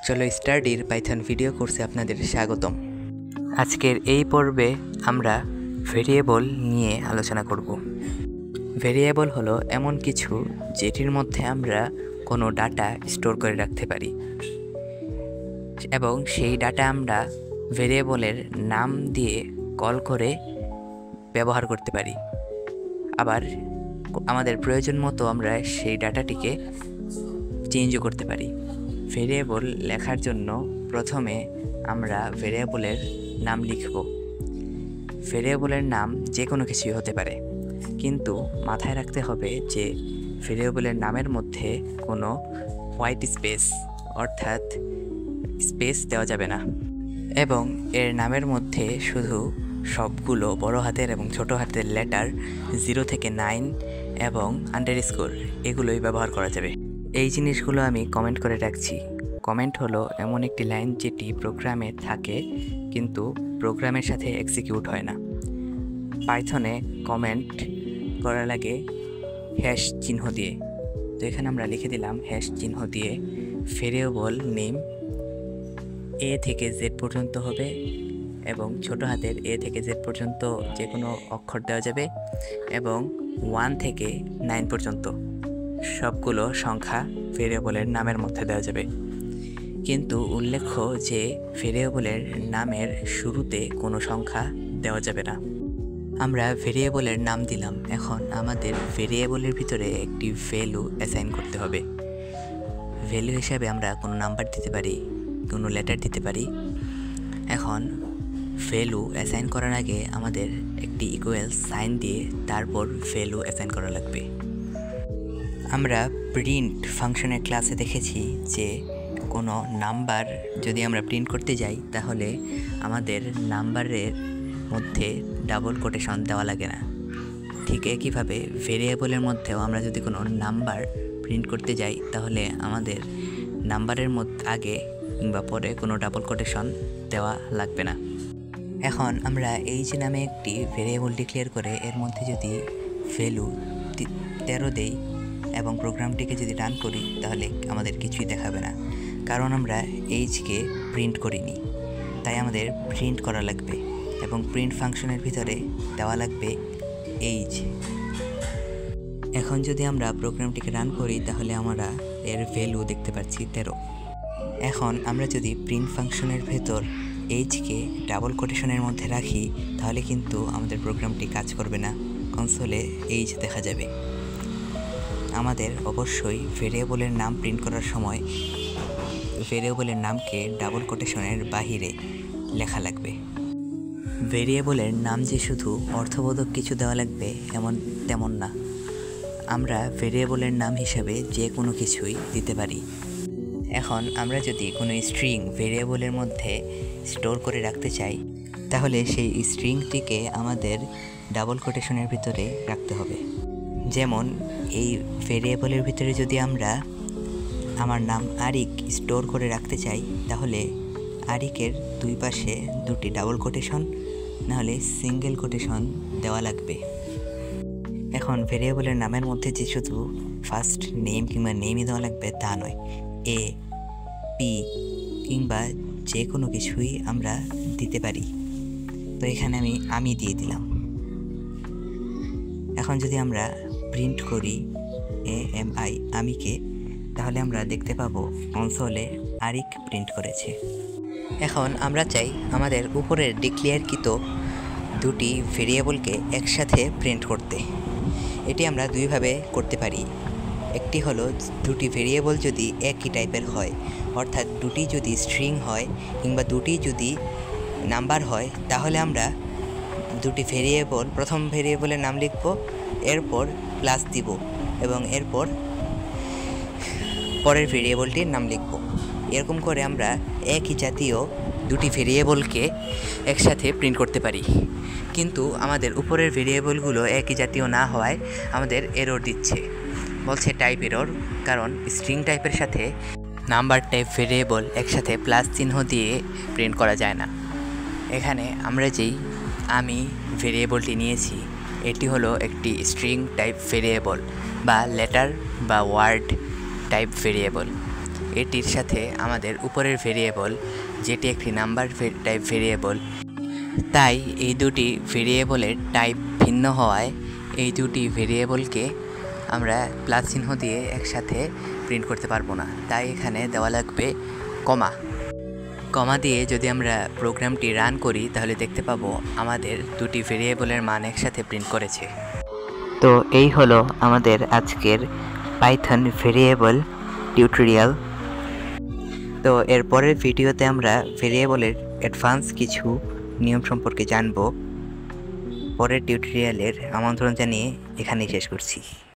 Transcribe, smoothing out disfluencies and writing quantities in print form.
চলো স্টাডির Python video কোর্সে আপনাদের স্বাগতম। আজকের এই পর্বে আমরা ভেরিয়েবল নিয়ে আলোচনা করব। ভেরিয়েবল হলো এমন কিছু যেটির মধ্যে আমরা কোনো ডাটা স্টোর করে রাখতে পারি এবং সেই ডাটা আমরা ভেরিয়েবলের নাম দিয়ে কল করে ব্যবহার করতে পারি। আবার আমাদের প্রয়োজন মতো আমরা সেই ডাটাটিকে চেঞ্জও করতে পারি। ভেরিয়েবল লেখার জন্য প্রথমে আমরা ভেরিয়েবলের নাম লিখব। ভেরিয়েবলের নাম যে কোনো কিছুই হতে পারে, কিন্তু মাথায় রাখতে হবে যে ভেরিয়েবলের নামের মধ্যে কোনো হোয়াইট স্পেস অর্থাৎ স্পেস দেওয়া যাবে না এবং এর নামের মধ্যে শুধু সবগুলো বড় হাতের এবং ছোট হাতের লেটার 0 থেকে 9 এবং আন্ডারস্কোর এগুলোই ব্যবহার করা যাবে। এই জিনিসগুলো আমি কমেন্ট করে রাখছি। কমেন্ট হলো এমন একটি লাইন যেটি প্রোগ্রামে থাকে কিন্তু প্রোগ্রামের সাথে এক্সিকিউট হয় না। পাইথনে কমেন্ট করা লাগে হ্যাশ চিহ্ন দিয়ে। তো এখানে আমরা লিখে দিলাম হ্যাশ চিহ্ন দিয়ে ভেরিয়েবল নেম এ থেকে জেড পর্যন্ত হবে এবং ছোট হাতের এ থেকে জেড পর্যন্ত যে কোনো অক্ষর দেওয়া যাবে এবং 1 থেকে 9 পর্যন্ত সবগুলো সংখ্যা ভেরিয়েবলের নামের মধ্যে দেওয়া যাবে। কিন্তু উল্লেখ্য যে ভেরিয়েবলের নামের শুরুতে কোনো সংখ্যা দেওয়া যাবে না। আমরা ভেরিয়েবলের নাম দিলাম, এখন আমাদের ভেরিয়েবলের ভিতরে একটি ভ্যালু অ্যাসাইন করতে হবে। ভ্যালু হিসাবে আমরা কোনো নাম্বার দিতে পারি, কোনো লেটার দিতে পারি। এখন ভ্যালু অ্যাসাইন করার আগে আমাদের একটি ইকুয়াল সাইন দিয়ে তারপর ভ্যালু অ্যাসাইন করা লাগবে। আমরা প্রিন্ট ফাংশনের ক্লাসে দেখেছি যে কোনো নাম্বার যদি আমরা প্রিন্ট করতে যাই তাহলে আমাদের নাম্বারের মধ্যে ডাবল কোটেশন দেওয়া লাগে না। ঠিক একইভাবে ভেরিয়েবলের মধ্যেও আমরা যদি কোনো নাম্বার প্রিন্ট করতে যাই তাহলে আমাদের নাম্বারের মধ্যে আগে কিংবা পরে কোনো ডাবল কোটেশন দেওয়া লাগবে না। এখন আমরা এইচ নামে একটি ভেরিয়েবল ডিক্লেয়ার করে এর মধ্যে যদি ভ্যালু 13 দেই এবং প্রোগ্রামটিকে যদি রান করি তাহলে আমাদের কিছুই দেখাবে না, কারণ আমরা এইচকে প্রিন্ট করিনি। তাই আমাদের প্রিন্ট করা লাগবে এবং প্রিন্ট ফাংশনের ভিতরে দেওয়া লাগবে এইচ। এখন যদি আমরা প্রোগ্রামটিকে রান করি তাহলে আমরা এর ভ্যালু দেখতে পাচ্ছি 13। এখন আমরা যদি প্রিন্ট ফাংশনের ভেতর এইচকে ডাবল কোটেশনের মধ্যে রাখি তাহলে কিন্তু আমাদের প্রোগ্রামটি কাজ করবে না, কনসোলে এইচ দেখা যাবে। আমাদের অবশ্যই ভেরিয়েবলের নাম প্রিন্ট করার সময় ভেরিয়েবলের নামকে ডাবল কোটেশনের বাহিরে লেখা লাগবে। ভেরিয়েবলের নাম যে শুধু অর্থবোধক কিছু দেওয়া লাগবে তেমন না, আমরা ভেরিয়েবলের নাম হিসাবে যে কোনো কিছুই দিতে পারি। এখন আমরা যদি কোনো স্ট্রিং ভেরিয়েবলের মধ্যে স্টোর করে রাখতে চাই তাহলে সেই স্ট্রিংটিকে আমাদের ডাবল কোটেশনের ভিতরে রাখতে হবে। যেমন এই ভেরিয়েবলের ভিতরে যদি আমরা আমার নাম আরিক স্টোর করে রাখতে চাই তাহলে আরিকের দুই পাশে দুটি ডাবল কোটেশন নাহলে সিঙ্গেল কোটেশন দেওয়া লাগবে। এখন ভেরিয়েবলের নামের মধ্যে যে শুধু ফার্স্ট নেম কিংবা নেমই দেওয়া লাগবে তা নয়, এ পি কিংবা যে কোনো কিছুই আমরা দিতে পারি। তো এখানে আমি দিয়ে দিলাম। এখন যদি আমরা প্রিন্ট করি AMI আমিকে তাহলে আমরা দেখতে পাবো কনসোলে আরিক প্রিন্ট করেছে। এখন আমরা চাই আমাদের উপরের ডিক্লেয়ারকৃত দুটি ভেরিয়েবলকে একসাথে প্রিন্ট করতে। এটি আমরা দুইভাবে করতে পারি। একটি হলো দুটি ভেরিয়েবল যদি একই টাইপের হয়, অর্থাৎ দুটি যদি স্ট্রিং হয় কিংবা দুটি যদি নাম্বার হয় তাহলে আমরা দুটি ভেরিয়েবল প্রথম ভেরিয়েবলের নাম লিখব, এরপর প্লাস দিব এবং এরপর পরের ভেরিয়েবলটির নাম লিখব। এরকম করে আমরা একই জাতীয় দুটি ভেরিয়েবলকে একসাথে প্রিন্ট করতে পারি। কিন্তু আমাদের উপরের ভেরিয়েবলগুলো একই জাতীয় না হওয়ায় আমাদের এরর দিচ্ছে, বলছে টাইপ এরর, কারণ স্ট্রিং টাইপের সাথে নাম্বার টাইপ ভেরিয়েবল একসাথে প্লাস চিহ্ন দিয়ে প্রিন্ট করা যায় না। এখানে আমরা যেই আমি ভেরিয়েবলটি নিয়েছি এটি হলো একটি স্ট্রিং টাইপ ভেরিয়েবল বা লেটার বা ওয়ার্ড টাইপ ভেরিয়েবল। এটির সাথে আমাদের উপরের ভেরিয়েবল, যেটি একটি নাম্বার টাইপ ভেরিয়েবল, তাই এই দুটি ভেরিয়েবলের টাইপ ভিন্ন হওয়ায় এই দুটি ভেরিয়েবলকে আমরা প্লাস চিহ্ন দিয়ে একসাথে প্রিন্ট করতে পারবো না। তাই এখানে দেওয়া লাগবে কমা। কমা দিয়ে যদি আমরা প্রোগ্রামটি রান করি তাহলে দেখতে পাবো আমাদের দুটি ভেরিয়েবলের মান একসাথে প্রিন্ট করেছে। তো এই হলো আমাদের আজকের পাইথন ভেরিয়েবল টিউটোরিয়াল। তো এর পরের ভিডিওতে আমরা ভেরিয়েবলের অ্যাডভান্স কিছু নিয়ম সম্পর্কে জানব। পরের টিউটোরিয়ালের আমন্ত্রণ জানিয়ে এখানেই শেষ করছি।